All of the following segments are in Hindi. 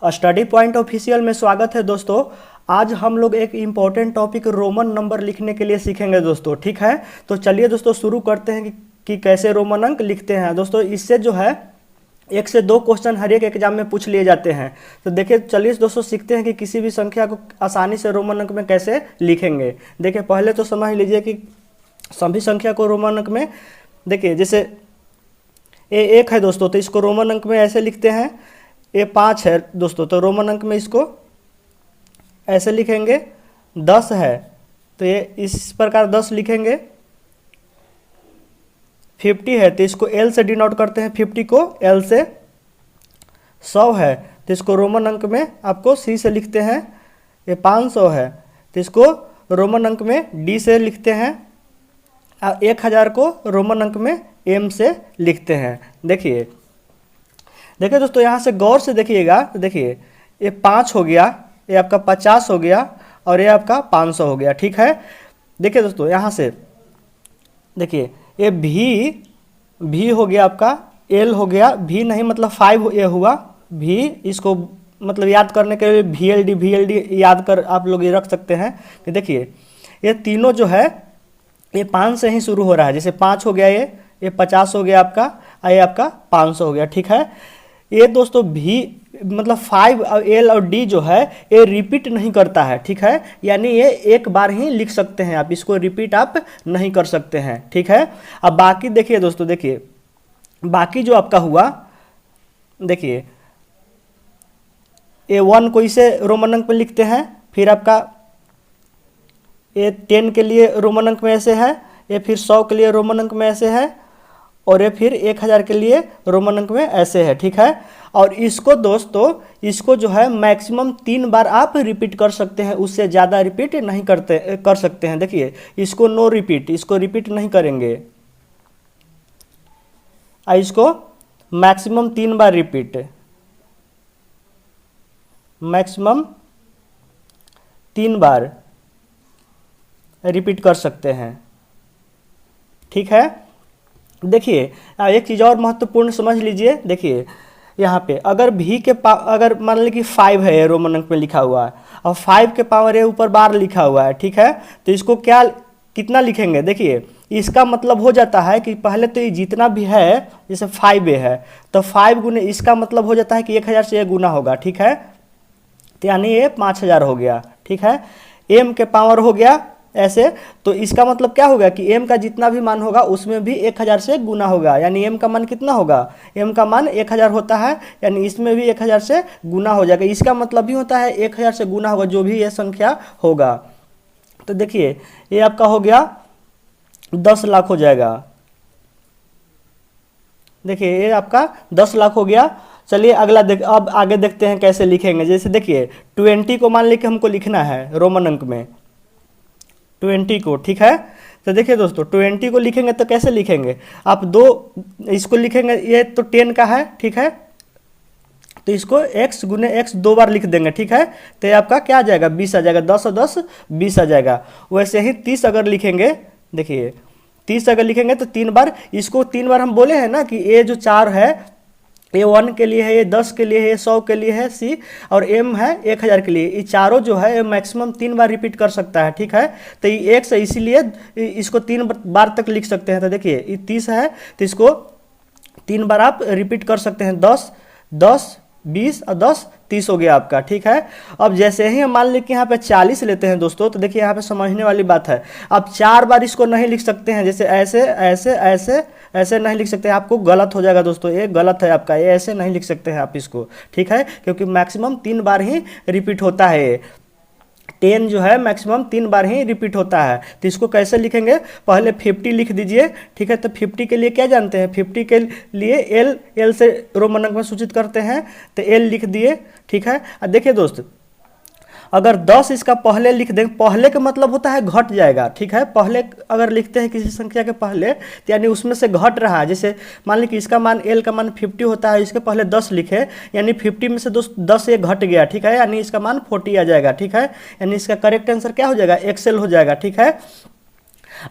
स्टडी पॉइंट ऑफिशियल में स्वागत है दोस्तों। आज हम लोग एक इम्पॉर्टेंट टॉपिक रोमन नंबर लिखने के लिए सीखेंगे दोस्तों। ठीक है, तो चलिए दोस्तों शुरू करते हैं कि कैसे रोमन अंक लिखते हैं। दोस्तों इससे जो है 1 से 2 क्वेश्चन हर एक एग्जाम में पूछ लिए जाते हैं। तो देखिए चलिए दोस्तों सीखते हैं कि किसी भी संख्या को आसानी से रोमन अंक में कैसे लिखेंगे। देखिए पहले तो समझ लीजिए कि सभी संख्या को रोमन अंक में, देखिए जैसे A1 है दोस्तों, तो इसको रोमन अंक में ऐसे लिखते हैं। A5 है दोस्तों, तो रोमन अंक में इसको ऐसे लिखेंगे। 10 है तो ये इस प्रकार 10 लिखेंगे। 50 है तो इसको L से डिनोट करते हैं, 50 को L से। 100 है तो इसको रोमन अंक में आपको C से लिखते हैं। ये 500 है तो इसको रोमन अंक में D से लिखते हैं। 1000 को रोमन अंक में M से लिखते हैं। देखिए दोस्तों यहाँ से गौर से देखिएगा, तो देखिए ये 5 हो गया, ये आपका 50 हो गया और ये आपका 500 हो गया। ठीक है, देखिए दोस्तों यहाँ से देखिए ये भी हो गया, आपका L हो गया। भी नहीं मतलब 5 ये हुआ भी, इसको मतलब याद करने के लिए VLD याद कर आप लोग ये रख सकते हैं कि देखिए ये तीनों जो है ये 5 से ही शुरू हो रहा है। जैसे 5 हो गया, ये 50 हो गया आपका, ये आपका 500 हो गया। ठीक है, ये दोस्तों भी मतलब 5 और L और D जो है ये रिपीट नहीं करता है। ठीक है, यानी ये एक बार ही लिख सकते हैं आप, इसको रिपीट आप नहीं कर सकते हैं। ठीक है, अब बाकी देखिए दोस्तों, देखिए बाकी जो आपका हुआ, देखिए A1 को इसे रोमन अंक में लिखते हैं। फिर आपका ये 10 के लिए रोमन अंक में ऐसे है, ये फिर 100 के लिए रोमन अंक में ऐसे है, और ये फिर 1000 के लिए रोमन अंक में ऐसे है। ठीक है, और इसको दोस्तों इसको जो है मैक्सिमम 3 बार आप रिपीट कर सकते हैं, उससे ज़्यादा रिपीट नहीं कर सकते हैं। देखिए इसको नो रिपीट, इसको रिपीट नहीं करेंगे, इसको मैक्सिमम 3 बार रिपीट, मैक्सिमम 3 बार रिपीट कर सकते हैं। ठीक है, देखिए एक चीज़ और महत्वपूर्ण समझ लीजिए। देखिए यहाँ पे अगर भी के अगर मान लीजिए कि 5 है, रोमन अंक में लिखा हुआ है, और 5 के पावर है ऊपर बार लिखा हुआ है। ठीक है, तो इसको क्या कितना लिखेंगे, देखिए इसका मतलब हो जाता है कि पहले तो ये जितना भी है, जैसे 5A है तो 5 गुने इसका मतलब हो जाता है कि 1000 से ये गुना होगा। ठीक है, तो यानी ये 5000 हो गया। ठीक है, M के पावर हो गया ऐसे, तो इसका मतलब क्या होगा कि M का जितना भी मान होगा उसमें भी 1000 से गुना होगा। यानी M का मान कितना होगा, M का मान 1000 होता है, यानी इसमें भी 1000 से गुना हो जाएगा। इसका मतलब भी होता है 1000 से गुना होगा जो भी ये संख्या होगा। तो देखिए ये आपका हो गया 10 लाख हो जाएगा। देखिए ये आपका 10 लाख हो गया। चलिए अगला अब आगे देखते हैं कैसे लिखेंगे। जैसे देखिए 20 को मान लेके हमको लिखना है रोमन अंक में, 20 को। ठीक है, तो देखिए दोस्तों 20 को लिखेंगे तो कैसे लिखेंगे, आप इसको लिखेंगे, ये तो 10 का है। ठीक है, तो इसको x गुने x 2 बार लिख देंगे। ठीक है, तो ये आपका क्या आ जाएगा, 20 आ जाएगा। 10 और 10 20 आ जाएगा। वैसे ही 30 अगर लिखेंगे, देखिए 30 अगर लिखेंगे तो 3 बार, इसको 3 बार हम बोले हैं ना कि ये जो 4 है ये 1 के लिए है, ये 10 के लिए है, ये 100 के लिए है C, और M है 1000 के लिए। ये चारों जो है ये मैक्सिमम 3 बार रिपीट कर सकता है। ठीक है, तो ये x है इसीलिए इसको 3 बार तक लिख सकते हैं। तो देखिए ये 30 है तो इसको 3 बार आप रिपीट कर सकते हैं। 10 10 20 और 10 30 हो गया आपका। ठीक है, अब जैसे ही हम मान लें कि यहाँ पे 40 लेते हैं दोस्तों, तो देखिए यहाँ पे समझने वाली बात है। अब 4 बार इसको नहीं लिख सकते हैं, जैसे ऐसे ऐसे ऐसे ऐसे नहीं लिख सकते हैं, आपको गलत हो जाएगा दोस्तों, ये गलत है आपका, ये ऐसे नहीं लिख सकते हैं आप इसको। ठीक है, क्योंकि मैक्सिमम 3 बार ही रिपीट होता है। 10 जो है मैक्सिमम 3 बार ही रिपीट होता है। तो इसको कैसे लिखेंगे, पहले 50 लिख दीजिए। ठीक है, तो 50 के लिए क्या जानते हैं, 50 के लिए L से रोमन अंक में सूचित करते हैं, तो L लिख दिए। ठीक है, देखिए दोस्त अगर 10 इसका पहले लिख दें, पहले का मतलब होता है घट जाएगा। ठीक है, पहले अगर लिखते हैं किसी संख्या के पहले, तो यानी उसमें से घट रहा है। जैसे मान ली कि इसका मान L का मान 50 होता है, इसके पहले 10 लिखे, यानी 50 में से 10 ये घट गया। ठीक है, यानी इसका मान 40 आ जाएगा। ठीक है, यानी इसका करेक्ट आंसर क्या हो जाएगा, XL हो जाएगा। ठीक है,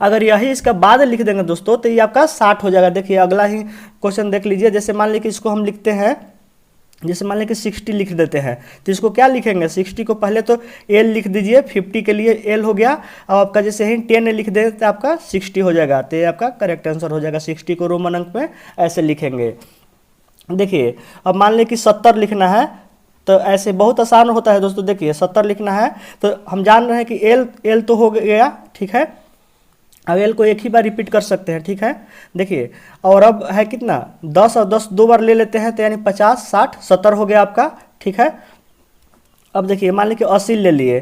अगर यही इसका बाद लिख देंगे दोस्तों तो ये आपका 60 हो जाएगा। देखिए अगला ही क्वेश्चन देख लीजिए। जैसे मान लीजिए कि इसको हम लिखते हैं जैसे मान लें कि 60 लिख देते हैं, तो इसको क्या लिखेंगे, 60 को पहले तो एल लिख दीजिए, 50 के लिए एल हो गया। अब आपका जैसे ही 10 लिख दे तो आपका 60 हो जाएगा, तो ये आपका करेक्ट आंसर हो जाएगा। 60 को रोमन अंक में ऐसे लिखेंगे। देखिए अब मान लें कि 70 लिखना है, तो ऐसे बहुत आसान होता है दोस्तों। देखिए 70 लिखना है तो हम जान रहे हैं कि एल तो हो गया, ठीक है। अब एल को एक ही बार रिपीट कर सकते हैं, ठीक है। देखिए और अब है कितना, 10 और 10 दो बार ले लेते हैं, तो यानी 50, 60, 70 हो गया आपका, ठीक है। अब देखिए मान लीजिए 80 ले लिए,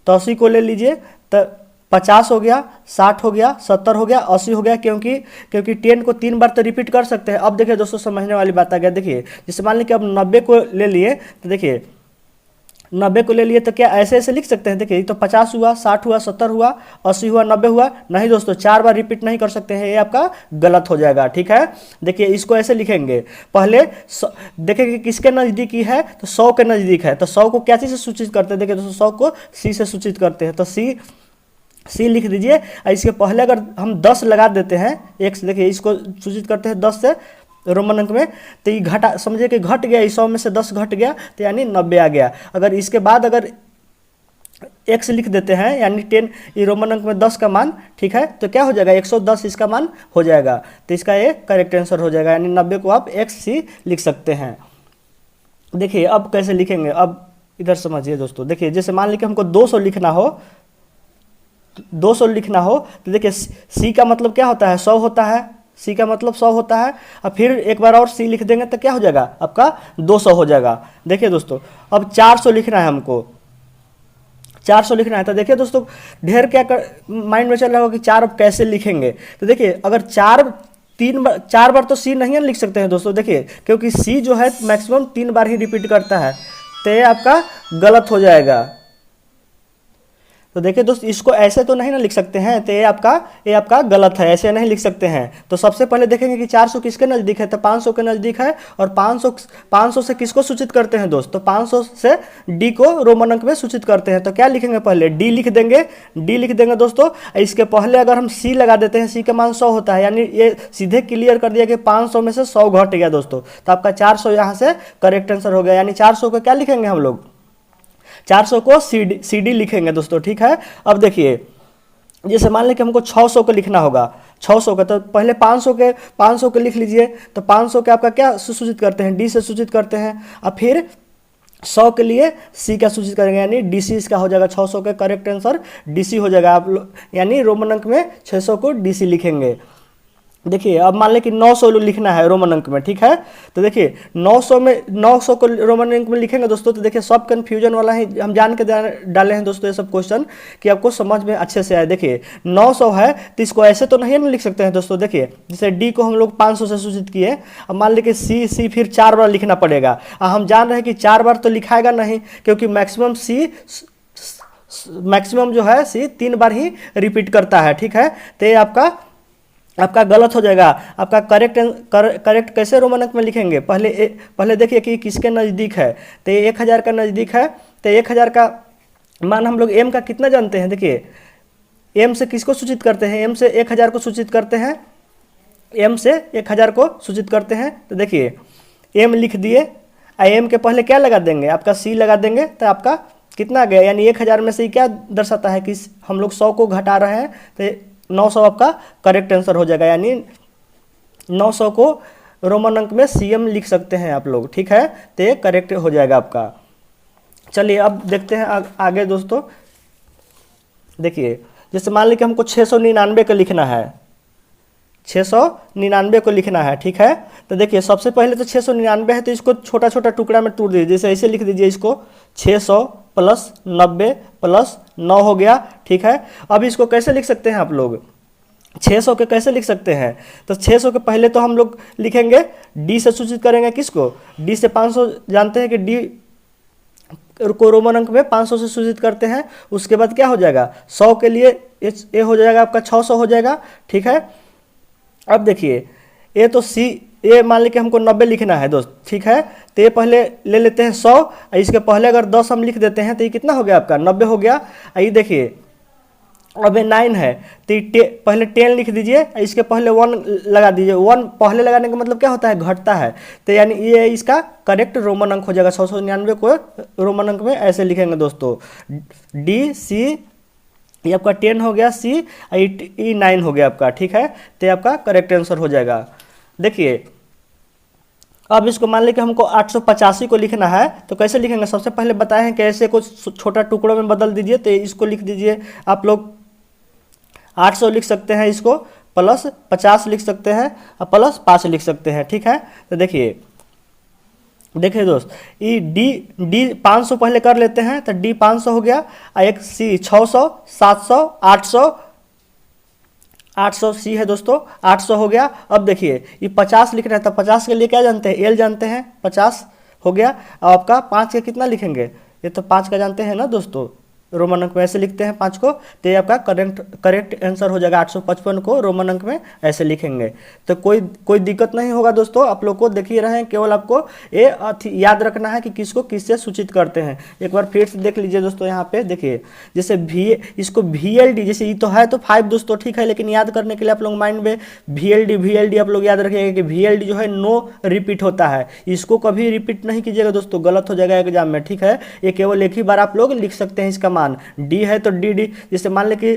तो 80 को ले लीजिए, तो 50 हो गया, 60 हो गया, 70 हो गया, 80 हो गया, क्योंकि 10 को 3 बार तो रिपीट कर सकते हैं। अब देखिए दोस्तों समझने वाली बात आ गया। देखिए जैसे मान लीजिए अब 90 को ले लिए, तो देखिए 90 को ले लिए तो क्या ऐसे ऐसे लिख सकते हैं। देखिए तो 50 हुआ, 60 हुआ, 70 हुआ, 80 हुआ, 90 हुआ, नहीं दोस्तों 4 बार रिपीट नहीं कर सकते हैं, ये आपका गलत हो जाएगा, ठीक है। देखिए इसको ऐसे लिखेंगे, पहले देखेंगे किसके नज़दीकी है, तो 100 के नज़दीक है, तो 100 को क्या चीज़ से सूचित करते हैं। देखिए दोस्तों 100 को सी से सूचित करते हैं, तो सी लिख दीजिए। इसके पहले अगर हम 10 लगा देते हैं, एक से देखिए इसको सूचित करते हैं 10 से रोमन अंक में, तो ये घटा, समझिए कि घट गया, 100 में से 10 घट गया, तो यानी 90 आ गया। अगर इसके बाद अगर x लिख देते हैं, यानी 10, ये रोमन अंक में 10 का मान, ठीक है, तो क्या हो जाएगा 110 इसका मान हो जाएगा, तो इसका ये करेक्ट आंसर हो जाएगा, यानी 90 को आप XC लिख सकते हैं। देखिए अब कैसे लिखेंगे, अब इधर समझिए दोस्तों। देखिए जैसे मान लीजिए हमको 200 लिखना हो, 200 लिखना हो, तो देखिए सी का मतलब क्या होता है, 100 होता है, सी का मतलब 100 होता है। अब फिर एक बार और सी लिख देंगे तो क्या हो जाएगा आपका 200 हो जाएगा। देखिए दोस्तों अब 400 लिखना है हमको, 400 लिखना है, तो देखिए दोस्तों ढेर क्या माइंड में चल रहा होगा कि 4 अब कैसे लिखेंगे। तो देखिए अगर 4 बार तो सी नहीं लिख सकते हैं दोस्तों। देखिए क्योंकि सी जो है मैक्सिमम 3 बार ही रिपीट करता है, तो ये आपका गलत हो जाएगा। तो देखिए दोस्त इसको ऐसे तो नहीं ना लिख सकते हैं, तो ये आपका गलत है, ऐसे नहीं लिख सकते हैं। तो सबसे पहले देखेंगे कि 400 किसके नज़दीक है, तो 500 के नज़दीक है। और 500 से किसको सूचित करते हैं दोस्त, तो 500 से डी को रोमन अंक में सूचित करते हैं। तो क्या लिखेंगे, पहले डी लिख देंगे दोस्तों। इसके पहले अगर हम सी लगा देते हैं, सी का मान 100 होता है, यानी ये सीधे क्लियर कर दिया कि 500 में से 100 घट गया दोस्तों। तो आपका 400 यहाँ से करेक्ट आंसर हो गया, यानी 400 को क्या लिखेंगे हम लोग, 400 को सी डी लिखेंगे दोस्तों, ठीक है। अब देखिए जैसे मान लें कि हमको 600 को लिखना होगा, 600 का, तो पहले 500 के लिख लीजिए। तो 500 के आपका क्या सूचित करते हैं, डी से सूचित करते हैं। अब फिर 100 के लिए सी का सूचित करेंगे, यानी डीसी इसका हो जाएगा। 600 का करेक्ट आंसर डीसी हो जाएगा। आप यानी रोमन अंक में 600 को डीसी लिखेंगे। देखिए अब मान लें कि 900 लिखना है रोमन अंक में, ठीक है। तो देखिए 900 को रोमन अंक में लिखेंगे दोस्तों। तो देखिए सब कन्फ्यूजन वाला है, हम जान के डाले हैं दोस्तों ये सब क्वेश्चन कि आपको समझ में अच्छे से आए। देखिए 900 है तो इसको ऐसे तो नहीं लिख सकते हैं दोस्तों। देखिए जैसे डी को हम लोग 500 से सूचित किए, अब मान लीजिए सी फिर 4 बार लिखना पड़ेगा। हम जान रहे हैं कि 4 बार तो लिखाएगा नहीं, क्योंकि मैक्सिमम जो है सी 3 बार ही रिपीट करता है, ठीक है। तो ये आपका गलत हो जाएगा। आपका करेक्ट कैसे रोमन अंक में लिखेंगे, पहले देखिए कि किसके नज़दीक है, तो ये 1000 का नज़दीक है। तो 1000 का मान हम लोग एम का कितना जानते हैं। देखिए एम से किसको सूचित करते हैं, एम से 1000 को सूचित करते हैं, एम से 1000 को सूचित करते हैं। तो देखिए एम लिख दिए, एम के पहले क्या लगा देंगे, आपका सी लगा देंगे, तो आपका कितना आ गया, यानी 1000 में से क्या दर्शाता है कि हम लोग 100 को घटा रहे हैं, तो 900 आपका करेक्ट आंसर हो जाएगा। यानी 900 को रोमन अंक में सीएम लिख सकते हैं आप लोग, ठीक है। तो ये करेक्ट हो जाएगा आपका। चलिए अब देखते हैं आगे दोस्तों। देखिए जैसे मान लीजिए हमको 699 का लिखना है, 699 को लिखना है, ठीक है। तो देखिए सबसे पहले तो 699 है, तो इसको छोटा छोटा टुकड़ा में तोड़ दीजिए। जैसे ऐसे लिख दीजिए इसको, 600 + 90 + 9 हो गया, ठीक है। अब इसको कैसे लिख सकते हैं आप लोग, 600 के कैसे लिख सकते हैं, तो 600 के पहले तो हम लोग लिखेंगे डी से सूचित करेंगे, किसको, डी से 500 जानते हैं कि डी को रोमन अंक में 500 से सूचित करते हैं। उसके बाद क्या हो जाएगा, 100 के लिए ये हो जाएगा आपका 600 हो जाएगा, ठीक है। अब देखिए ये तो सी, ये मान लीजिए हमको 90 लिखना है दोस्त, ठीक है। तो ये पहले ले लेते हैं 100, इसके पहले अगर 10 हम लिख देते हैं तो ये कितना हो गया आपका 90 हो गया। ये देखिए अब ये 9 है तो पहले 10 लिख दीजिए, इसके पहले 1 लगा दीजिए। 1 पहले लगाने का मतलब क्या होता है, घटता है। तो यानी ये इसका करेक्ट रोमन अंक हो जाएगा। 699 को रोमन अंक में ऐसे लिखेंगे दोस्तों, DC, ये आपका 10 हो गया, C, E 9 हो गया आपका, ठीक है। तो ये आपका करेक्ट आंसर हो जाएगा। देखिए अब इसको मान लीजिए कि हमको 885 को लिखना है, तो कैसे लिखेंगे, सबसे पहले बताए हैं कैसे कुछ छोटा टुकड़ों में बदल दीजिए। तो इसको लिख दीजिए आप लोग 800 लिख सकते हैं, इसको प्लस 50 लिख सकते हैं और प्लस 5 लिख सकते हैं, ठीक है। तो देखिए दोस्त, ये डी 500 पहले कर लेते हैं, तो डी 500 हो गया, और एक C 600, 700, 800 C है दोस्तों, 800 हो गया। अब देखिए ये 50 लिख रहा है, तो 50 के लिए क्या जानते हैं, L जानते हैं, 50 हो गया। अब आपका 5 का कितना लिखेंगे, ये तो 5 का जानते हैं ना दोस्तों, रोमन अंक में ऐसे लिखते हैं 5 को। तो ये आपका करेक्ट आंसर हो जाएगा। 855 को रोमन अंक में ऐसे लिखेंगे, तो कोई दिक्कत नहीं होगा दोस्तों। आप लोग को देख ही रहे हैं, केवल आपको ये याद रखना है कि किसको किससे सूचित करते हैं। एक बार फिर से देख लीजिए दोस्तों, यहाँ पे देखिए जैसे इसको VLD, जैसे ये तो है तो 5 दोस्तों, ठीक है, लेकिन याद करने के लिए आप लोग माइंड में VLD आप लोग याद रखिएगा कि VLD जो है नो रिपीट होता है, इसको कभी रिपीट नहीं कीजिएगा दोस्तों, गलत हो जाएगा एग्जाम में, ठीक है। ये केवल एक ही बार आप लोग लिख सकते हैं इसका मान। D है तो DD, जैसे मान ले कि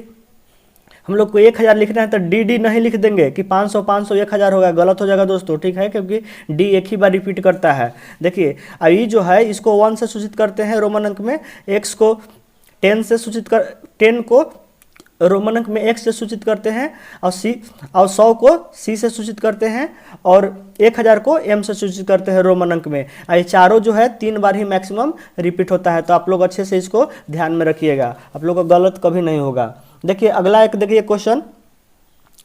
हम लोग को 1000 लिखना है तो DD नहीं लिख देंगे कि 500 500 1000 होगा, गलत हो जाएगा दोस्तों, ठीक है, क्योंकि D एक ही बार रिपीट करता है। देखिए अब ये जो है इसको 1 से सूचित करते हैं रोमन अंक में, X को 10 से सूचित कर, 10 को रोमन अंक में X से सूचित करते हैं, और 100 को C से सूचित करते हैं, और 1000 को M से सूचित करते हैं रोमन अंक में। ये चारों जो है 3 बार ही मैक्सिमम रिपीट होता है। तो आप लोग अच्छे से इसको ध्यान में रखिएगा, आप लोग को गलत कभी नहीं होगा। देखिए अगला एक देखिए क्वेश्चन,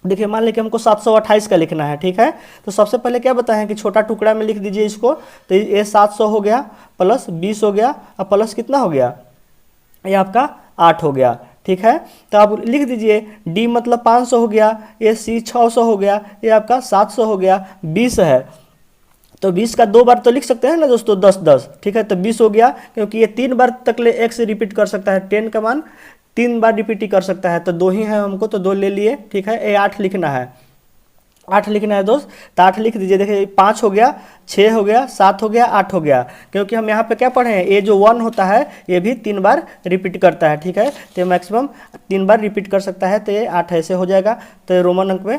देखिए मान लीजिए हमको 728 का लिखना है, ठीक है। तो सबसे पहले क्या बताएं कि छोटा टुकड़ा में लिख दीजिए इसको। तो ये 700 हो गया, प्लस 20 हो गया, और प्लस कितना हो गया, ये आपका 8 हो गया, ठीक है। तो आप लिख दीजिए D मतलब 500 हो गया, ये C 600 हो गया, ये आपका 700 हो गया, 20 है तो 20 का 2 बार तो लिख सकते हैं ना दोस्तों, 10 10, ठीक है। तो 20 हो गया, क्योंकि ये 3 बार तक ले X रिपीट कर सकता है, 10 का मान 3 बार रिपीट ही कर सकता है, तो 2 ही है हमको, तो 2 ले लिए, ठीक है। ये 8 लिखना है, 8 लिखना है दोस्त, तो 8 लिख दीजिए। देखिए 5 हो गया, 6 हो गया, 7 हो गया, 8 हो गया, क्योंकि हम यहाँ पे क्या पढ़े हैं, ये जो 1 होता है ये भी 3 बार रिपीट करता है, ठीक है। तो मैक्सिमम 3 बार रिपीट कर सकता है, तो ये 8 ऐसे हो जाएगा। तो ये रोमन अंक में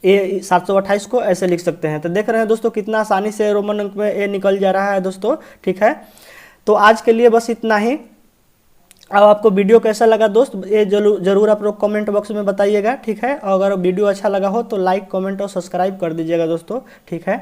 ये 728 को ऐसे लिख सकते हैं। तो देख रहे हैं दोस्तों कितना आसानी से रोमन अंक में ये निकल जा रहा है दोस्तों, ठीक है। तो आज के लिए बस इतना ही। अब आपको वीडियो कैसा लगा दोस्त, ये जरूर आप लोग कमेंट बॉक्स में बताइएगा, ठीक है। और अगर वीडियो अच्छा लगा हो तो लाइक, कमेंट और सब्सक्राइब कर दीजिएगा दोस्तों, ठीक है।